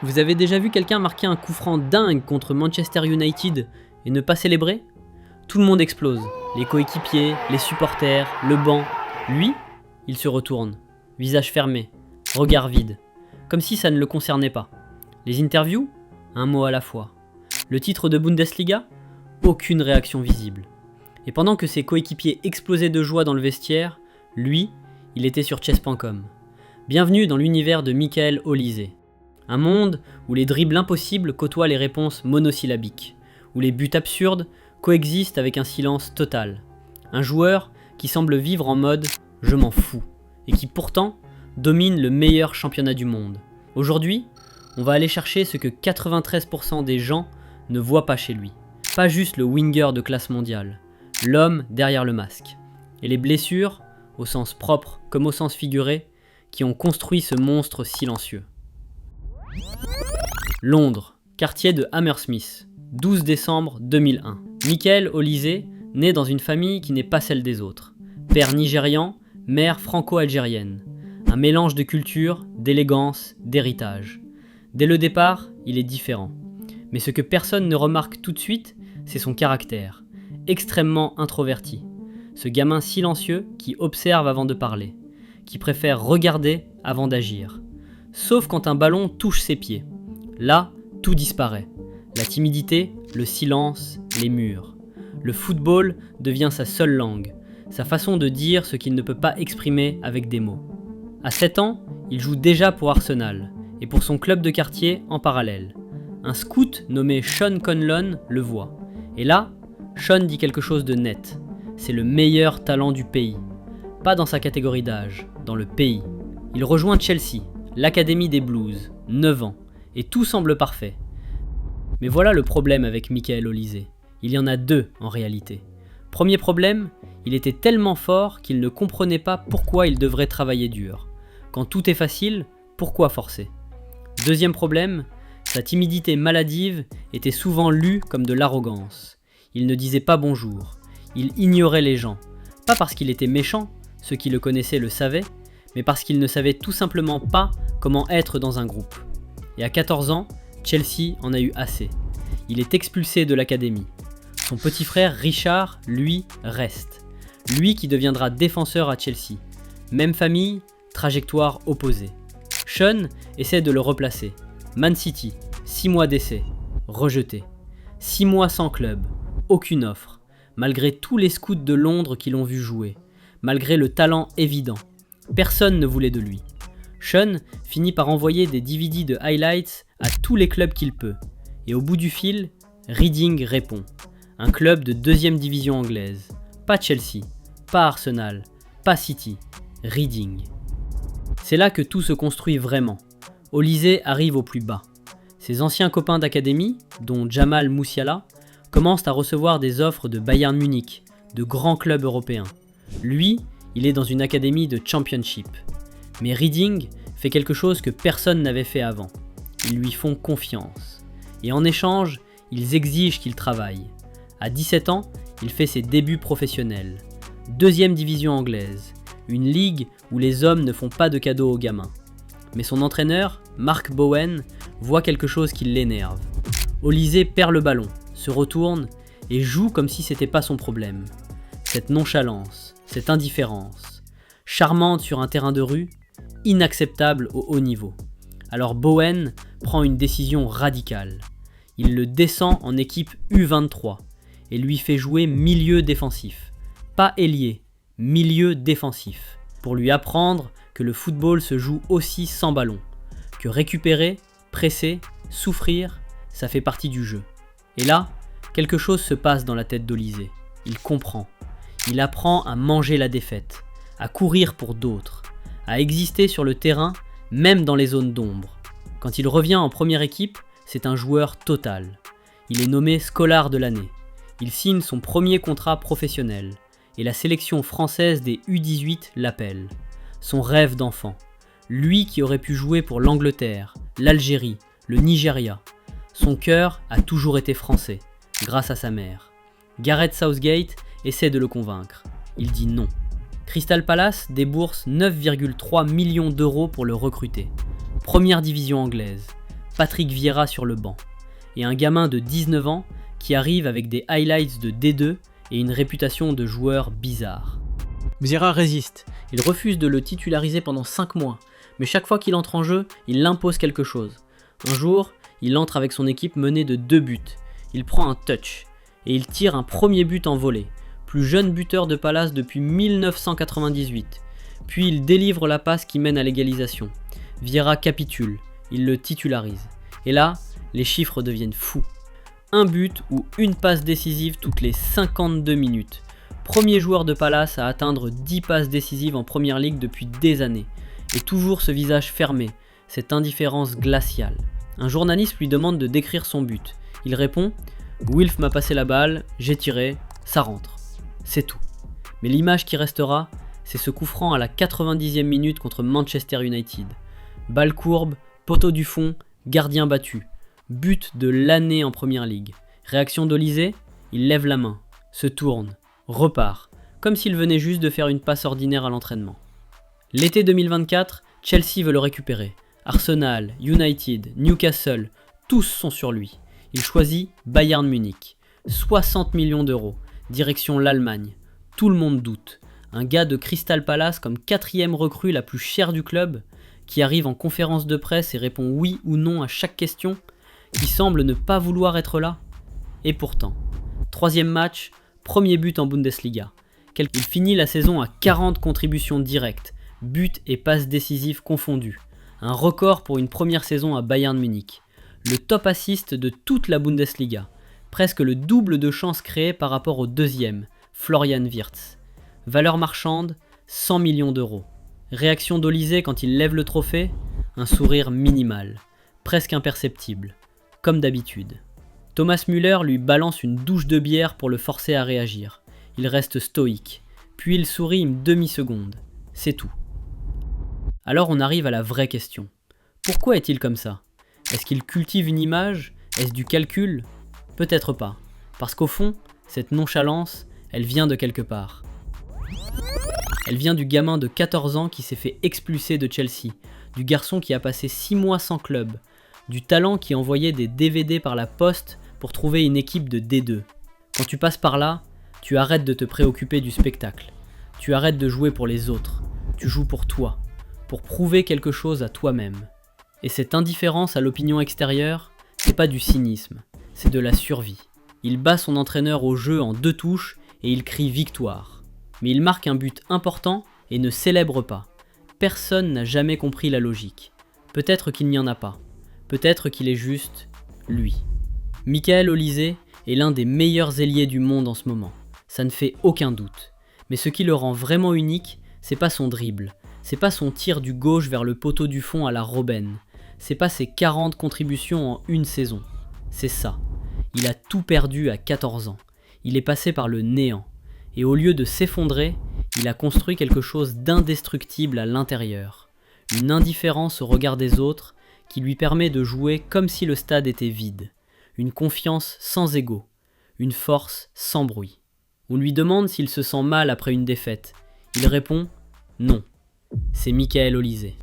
Vous avez déjà vu quelqu'un marquer un coup franc dingue contre Manchester United et ne pas célébrer ? Tout le monde explose, les coéquipiers, les supporters, le banc. Lui, il se retourne, visage fermé, regard vide, comme si ça ne le concernait pas. Les interviews ? Un mot à la fois. Le titre de Bundesliga ? Aucune réaction visible. Et pendant que ses coéquipiers explosaient de joie dans le vestiaire, lui, il était sur chess.com. Bienvenue dans l'univers de Michael Olise. Un monde où les dribbles impossibles côtoient les réponses monosyllabiques, où les buts absurdes coexistent avec un silence total. Un joueur qui semble vivre en mode « je m'en fous » et qui pourtant domine le meilleur championnat du monde. Aujourd'hui, on va aller chercher ce que 93% des gens ne voient pas chez lui. Pas juste le winger de classe mondiale, l'homme derrière le masque. Et les blessures, au sens propre comme au sens figuré, qui ont construit ce monstre silencieux. Londres, quartier de Hammersmith, 12 décembre 2001. Michael Olise naît dans une famille qui n'est pas celle des autres. Père nigérian, mère franco-algérienne. Un mélange de culture, d'élégance, d'héritage. Dès le départ, il est différent. Mais ce que personne ne remarque tout de suite, c'est son caractère, extrêmement introverti. Ce gamin silencieux qui observe avant de parler, qui préfère regarder avant d'agir. Sauf quand un ballon touche ses pieds. Là, tout disparaît. La timidité, le silence, les murs. Le football devient sa seule langue, sa façon de dire ce qu'il ne peut pas exprimer avec des mots. À 7 ans, il joue déjà pour Arsenal, et pour son club de quartier en parallèle. Un scout nommé Sean Conlon le voit. Et là, Sean dit quelque chose de net. C'est le meilleur talent du pays. Pas dans sa catégorie d'âge, dans le pays. Il rejoint Chelsea, l'académie des Blues, 9 ans, et tout semble parfait. Mais voilà le problème avec Michael Olise. Il y en a deux en réalité. Premier problème, il était tellement fort qu'il ne comprenait pas pourquoi il devrait travailler dur. Quand tout est facile, pourquoi forcer ? Deuxième problème, sa timidité maladive était souvent lue comme de l'arrogance. Il ne disait pas bonjour, il ignorait les gens, pas parce qu'il était méchant, ceux qui le connaissaient le savaient, mais parce qu'il ne savait tout simplement pas comment être dans un groupe. Et à 14 ans, Chelsea en a eu assez. Il est expulsé de l'académie. Son petit frère Richard, lui, reste. Lui qui deviendra défenseur à Chelsea. Même famille, trajectoire opposée. Sean essaie de le replacer. Man City, 6 mois d'essai, rejeté. 6 mois sans club, aucune offre, malgré tous les scouts de Londres qui l'ont vu jouer, malgré le talent évident. Personne ne voulait de lui. Sean finit par envoyer des DVD de highlights à tous les clubs qu'il peut. Et au bout du fil, Reading répond. Un club de 2e division anglaise. Pas Chelsea, pas Arsenal, pas City, Reading. C'est là que tout se construit vraiment. Olise arrive au plus bas. Ses anciens copains d'académie, dont Jamal Musiala, commencent à recevoir des offres de Bayern Munich, de grands clubs européens. Lui, il est dans une académie de Championship. Mais Reading fait quelque chose que personne n'avait fait avant. Ils lui font confiance. Et en échange, ils exigent qu'il travaille. À 17 ans, il fait ses débuts professionnels. 2e division anglaise, une ligue où les hommes ne font pas de cadeaux aux gamins. Mais son entraîneur, Mark Bowen, voit quelque chose qui l'énerve. Olise perd le ballon, se retourne et joue comme si c'était pas son problème. Cette nonchalance, cette indifférence, charmante sur un terrain de rue, inacceptable au haut niveau. Alors Bowen prend une décision radicale. Il le descend en équipe U23 et lui fait jouer milieu défensif. Pas ailier, milieu défensif. Pour lui apprendre que le football se joue aussi sans ballon. Que récupérer, presser, souffrir, ça fait partie du jeu. Et là, quelque chose se passe dans la tête d'Olise. Il comprend. Il apprend à manger la défaite, à courir pour d'autres, à exister sur le terrain, même dans les zones d'ombre. Quand il revient en première équipe, c'est un joueur total. Il est nommé Scolar de l'année. Il signe son premier contrat professionnel et la sélection française des U18 l'appelle. Son rêve d'enfant. Lui qui aurait pu jouer pour l'Angleterre, l'Algérie, le Nigeria. Son cœur a toujours été français, grâce à sa mère. Gareth Southgate essaie de le convaincre. Il dit non. Crystal Palace débourse 9,3 millions d'euros pour le recruter. Première division anglaise. Patrick Vieira sur le banc, et un gamin de 19 ans qui arrive avec des highlights de D2 et une réputation de joueur bizarre. Vieira résiste, il refuse de le titulariser pendant 5 mois, mais chaque fois qu'il entre en jeu, il impose quelque chose. Un jour, il entre avec son équipe menée de 2 buts, il prend un touch, et il tire un premier but en volée, plus jeune buteur de Palace depuis 1998. Puis il délivre la passe qui mène à l'égalisation. Vieira capitule, il le titularise. Et là, les chiffres deviennent fous. Un but ou une passe décisive toutes les 52 minutes. Premier joueur de Palace à atteindre 10 passes décisives en Première Ligue depuis des années. Et toujours ce visage fermé, cette indifférence glaciale. Un journaliste lui demande de décrire son but. Il répond « Wilf m'a passé la balle, j'ai tiré, ça rentre. » C'est tout. Mais l'image qui restera, c'est ce coup franc à la 90e minute contre Manchester United. Balle courbe, poteau du fond, gardien battu. But de l'année en Première Ligue. Réaction d'Olysée, il lève la main, se tourne, repart, comme s'il venait juste de faire une passe ordinaire à l'entraînement. L'été 2024, Chelsea veut le récupérer. Arsenal, United, Newcastle, tous sont sur lui. Il choisit Bayern Munich. 60 millions d'euros, direction l'Allemagne. Tout le monde doute. Un gars de Crystal Palace comme 4e recrue la plus chère du club, qui arrive en conférence de presse et répond oui ou non à chaque question, qui semble ne pas vouloir être là. Et pourtant, 3e match, premier but en Bundesliga. Il finit la saison à 40 contributions directes, buts et passes décisives confondus. Un record pour une première saison à Bayern Munich. Le top assist de toute la Bundesliga. Presque le double de chances créées par rapport au deuxième, Florian Wirtz. Valeur marchande, 100 millions d'euros. Réaction d'Olysée quand il lève le trophée, un sourire minimal, presque imperceptible, comme d'habitude. Thomas Müller lui balance une douche de bière pour le forcer à réagir. Il reste stoïque, puis il sourit une demi-seconde. C'est tout. Alors on arrive à la vraie question. Pourquoi est-il comme ça ? Est-ce qu'il cultive une image ? Est-ce du calcul ? Peut-être pas. Parce qu'au fond, cette nonchalance, elle vient de quelque part. Elle vient du gamin de 14 ans qui s'est fait expulser de Chelsea, du garçon qui a passé 6 mois sans club, du talent qui envoyait des DVD par la poste pour trouver une équipe de D2. Quand tu passes par là, tu arrêtes de te préoccuper du spectacle. Tu arrêtes de jouer pour les autres. Tu joues pour toi, pour prouver quelque chose à toi-même. Et cette indifférence à l'opinion extérieure, c'est pas du cynisme, c'est de la survie. Il bat son entraîneur au jeu en 2 touches et il crie victoire. Mais il marque un but important et ne célèbre pas. Personne n'a jamais compris la logique. Peut-être qu'il n'y en a pas. Peut-être qu'il est juste lui. Michael Olysée est l'un des meilleurs ailiers du monde en ce moment. Ça ne fait aucun doute. Mais ce qui le rend vraiment unique, c'est pas son dribble. C'est pas son tir du gauche vers le poteau du fond à la Robben. C'est pas ses 40 contributions en une saison. C'est ça. Il a tout perdu à 14 ans. Il est passé par le néant. Et au lieu de s'effondrer, il a construit quelque chose d'indestructible à l'intérieur. Une indifférence au regard des autres qui lui permet de jouer comme si le stade était vide. Une confiance sans ego. Une force sans bruit. On lui demande s'il se sent mal après une défaite. Il répond « Non ». C'est Michael Olysée.